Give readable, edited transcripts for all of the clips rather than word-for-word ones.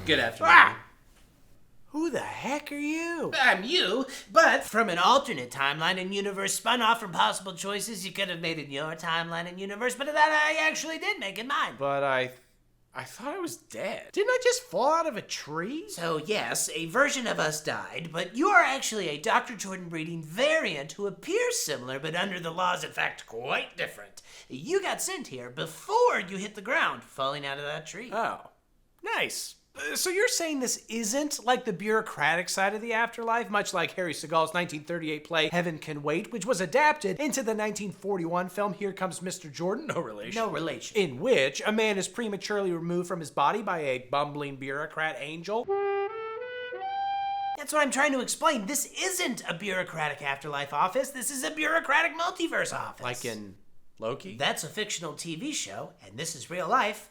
Good afternoon. Ah! Who the heck are you? I'm you, but from an alternate timeline and universe spun off from possible choices you could have made in your timeline and universe, but that I actually did make in mine. But I thought I was dead. Didn't I just fall out of a tree? So yes, a version of us died, but you are actually a Dr. Jordan breeding variant who appears similar, but under the laws, in fact, quite different. You got sent here before you hit the ground, falling out of that tree. Oh, nice. So you're saying this isn't like the bureaucratic side of the afterlife, much like Harry Segal's 1938 play Heaven Can Wait, which was adapted into the 1941 film Here Comes Mr. Jordan, no relation. No relation. In which a man is prematurely removed from his body by a bumbling bureaucrat angel. That's what I'm trying to explain. This isn't a bureaucratic afterlife office. This is a bureaucratic multiverse office. Like in Loki? That's a fictional TV show, and this is real life.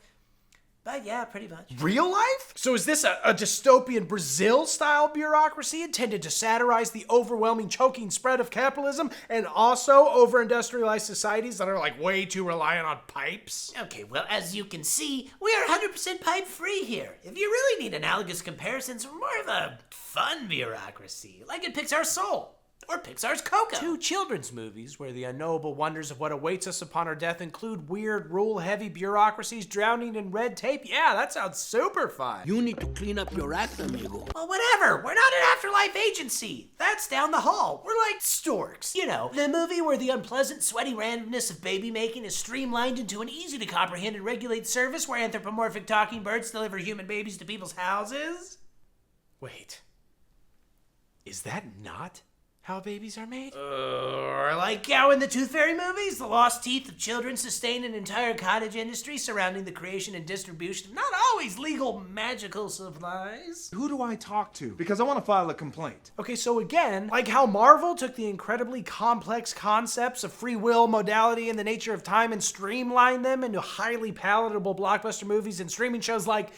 But yeah, pretty much. Real life? So is this a dystopian Brazil-style bureaucracy intended to satirize the overwhelming choking spread of capitalism and also over-industrialized societies that are like way too reliant on pipes? Okay, well, as you can see, we are 100% pipe-free here. If you really need analogous comparisons, we're more of a fun bureaucracy, like in Pixar's Soul. Or Pixar's Coco. Two children's movies where the unknowable wonders of what awaits us upon our death include weird, rule-heavy bureaucracies drowning in red tape. Yeah, that sounds super fun. You need to clean up your act, amigo. Well, whatever. We're not an afterlife agency. That's down the hall. We're like storks. You know, the movie where the unpleasant, sweaty randomness of baby making is streamlined into an easy-to-comprehend and regulate service where anthropomorphic talking birds deliver human babies to people's houses. Wait. Is that not how babies are made? Or like how in the Tooth Fairy movies, the lost teeth of children sustain an entire cottage industry surrounding the creation and distribution of not always legal magical supplies. Who do I talk to? Because I want to file a complaint. Okay, so again, like how Marvel took the incredibly complex concepts of free will, modality, and the nature of time and streamlined them into highly palatable blockbuster movies and streaming shows like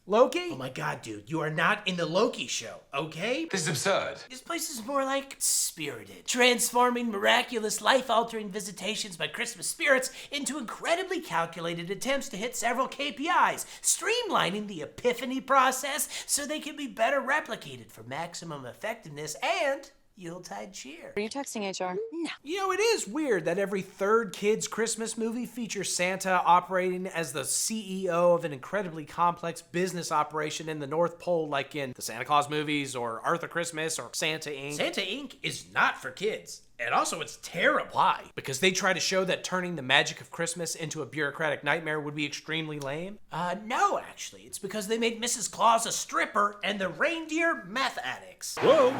Loki? Oh my god, dude, you are not in the Loki show, okay? This is absurd. This place is more like Spirited, transforming miraculous, life-altering visitations by Christmas spirits into incredibly calculated attempts to hit several KPIs, streamlining the epiphany process so they can be better replicated for maximum effectiveness and Yuletide cheer. Are you texting HR? No. You know, it is weird that every third kid's Christmas movie features Santa operating as the CEO of an incredibly complex business operation in the North Pole, like in the Santa Claus movies or Arthur Christmas or Santa Inc. Santa Inc. is not for kids. And also, it's terrible. Why? Because they try to show that turning the magic of Christmas into a bureaucratic nightmare would be extremely lame? No, actually. It's because they made Mrs. Claus a stripper and the reindeer meth addicts. Whoa!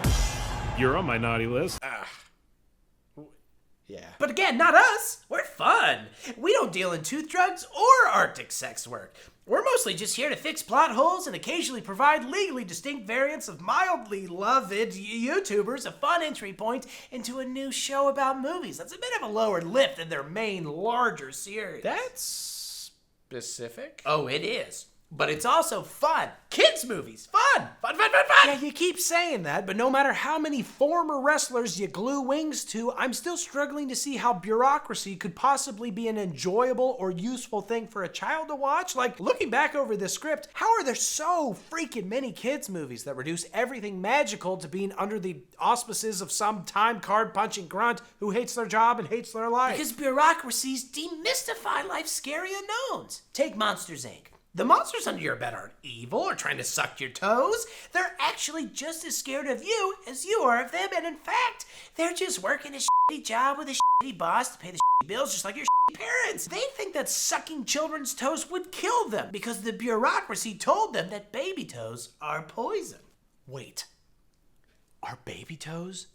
You're on my naughty list. Yeah. But again, not us. We're fun. We don't deal in tooth drugs or Arctic sex work. We're mostly just here to fix plot holes and occasionally provide legally distinct variants of mildly loved YouTubers a fun entry point into a new show about movies. That's a bit of a lower lift than their main, larger series. That's specific? Oh, it is. But it's also fun. Kids movies. Fun. Fun. Yeah, you keep saying that, but no matter how many former wrestlers you glue wings to, I'm still struggling to see how bureaucracy could possibly be an enjoyable or useful thing for a child to watch. Like, looking back over this script, how are there so freaking many kids movies that reduce everything magical to being under the auspices of some time card punching grunt who hates their job and hates their life? Because bureaucracies demystify life's scary unknowns. Take Monsters, Inc. The monsters under your bed aren't evil or trying to suck your toes. They're actually just as scared of you as you are of them. And in fact, they're just working a shitty job with a shitty boss to pay the shitty bills just like your shitty parents. They think that sucking children's toes would kill them because the bureaucracy told them that baby toes are poison. Wait, are baby toes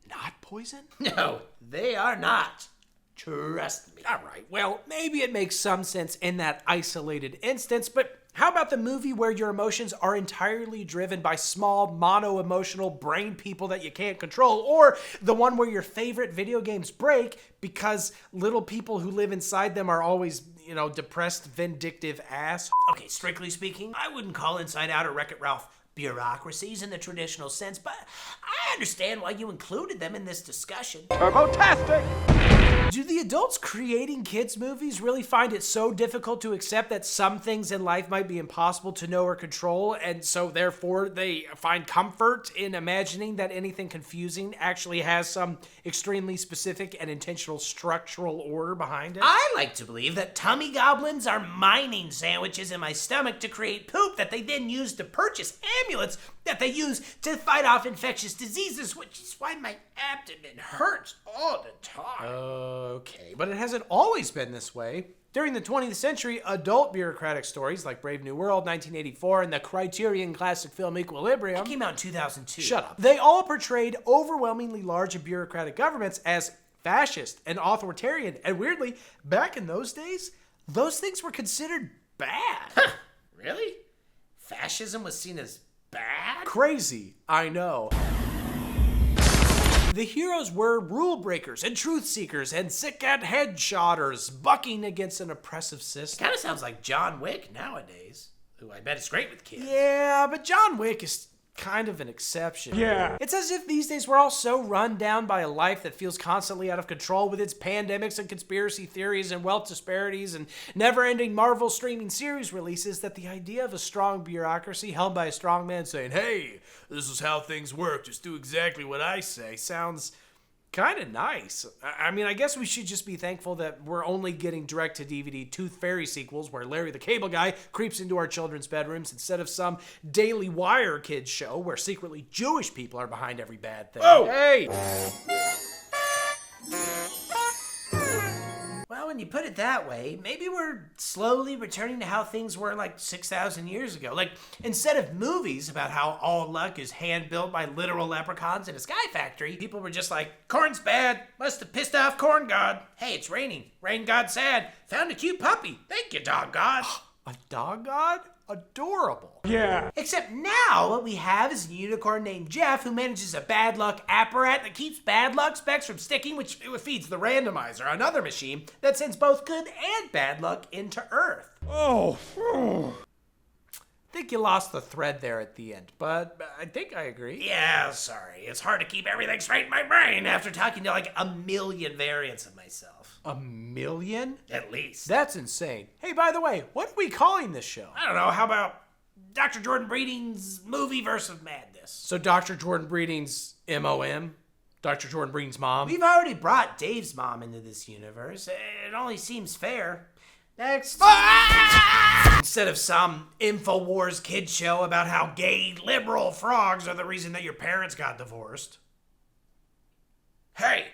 not poison? No, they are not. Trust me. All right, well, maybe it makes some sense in that isolated instance, but how about the movie where your emotions are entirely driven by small, mono-emotional brain people that you can't control, or the one where your favorite video games break because little people who live inside them are always, depressed, vindictive ass? Okay, strictly speaking, I wouldn't call Inside Out or Wreck-It Ralph bureaucracies in the traditional sense, but I understand why you included them in this discussion. Turbo-tastic! Do the adults creating kids' movies really find it so difficult to accept that some things in life might be impossible to know or control, and so therefore they find comfort in imagining that anything confusing actually has some extremely specific and intentional structural order behind it? I like to believe that tummy goblins are mining sandwiches in my stomach to create poop that they then use to purchase amulets that they use to fight off infectious diseases, which is why my abdomen hurts all the time. Okay, but it hasn't always been this way. During the 20th century, adult bureaucratic stories like Brave New World, 1984, and the Criterion classic film Equilibrium It came out in 2002. Shut up. They all portrayed overwhelmingly large and bureaucratic governments as fascist and authoritarian. And weirdly, back in those days, those things were considered bad. Really? Fascism was seen as bad? Crazy, I know. The heroes were rule breakers and truth seekers and sick at headshotters, bucking against an oppressive system. Kind of sounds like John Wick nowadays, who I bet is great with kids. Yeah, but John Wick is kind of an exception. Yeah. It's as if these days we're all so run down by a life that feels constantly out of control with its pandemics and conspiracy theories and wealth disparities and never-ending Marvel streaming series releases that the idea of a strong bureaucracy held by a strong man saying, "Hey, this is how things work, just do exactly what I say," sounds kind of nice. I mean, I guess we should just be thankful that we're only getting direct-to-DVD Tooth Fairy sequels where Larry the Cable Guy creeps into our children's bedrooms instead of some Daily Wire kids show where secretly Jewish people are behind every bad thing. Oh! Hey! Well, when you put it that way, maybe we're slowly returning to how things were like 6,000 years ago. Like, instead of movies about how all luck is hand-built by literal leprechauns in a sky factory, people were just like, corn's bad, must have pissed off corn god. Hey, it's raining. Rain god sad. Found a cute puppy. Thank you, dog god. A dog god? Adorable. Yeah. Except now what we have is a unicorn named Jeff who manages a bad luck apparat that keeps bad luck specs from sticking, which feeds the randomizer, another machine that sends both good and bad luck into Earth. Oh. I think you lost the thread there at the end, but I think I agree. Yeah, sorry. It's hard to keep everything straight in my brain after talking to like a million variants of myself. A million? At least. That's insane. Hey, by the way, what are we calling this show? I don't know, how about Dr. Jordan Breeding's Movieverse of Madness? So Dr. Jordan Breeding's MOM? Dr. Jordan Breeding's mom? We've already brought Dave's mom into this universe. It only seems fair. Next. Instead of some InfoWars kid show about how gay liberal frogs are the reason that your parents got divorced. Hey,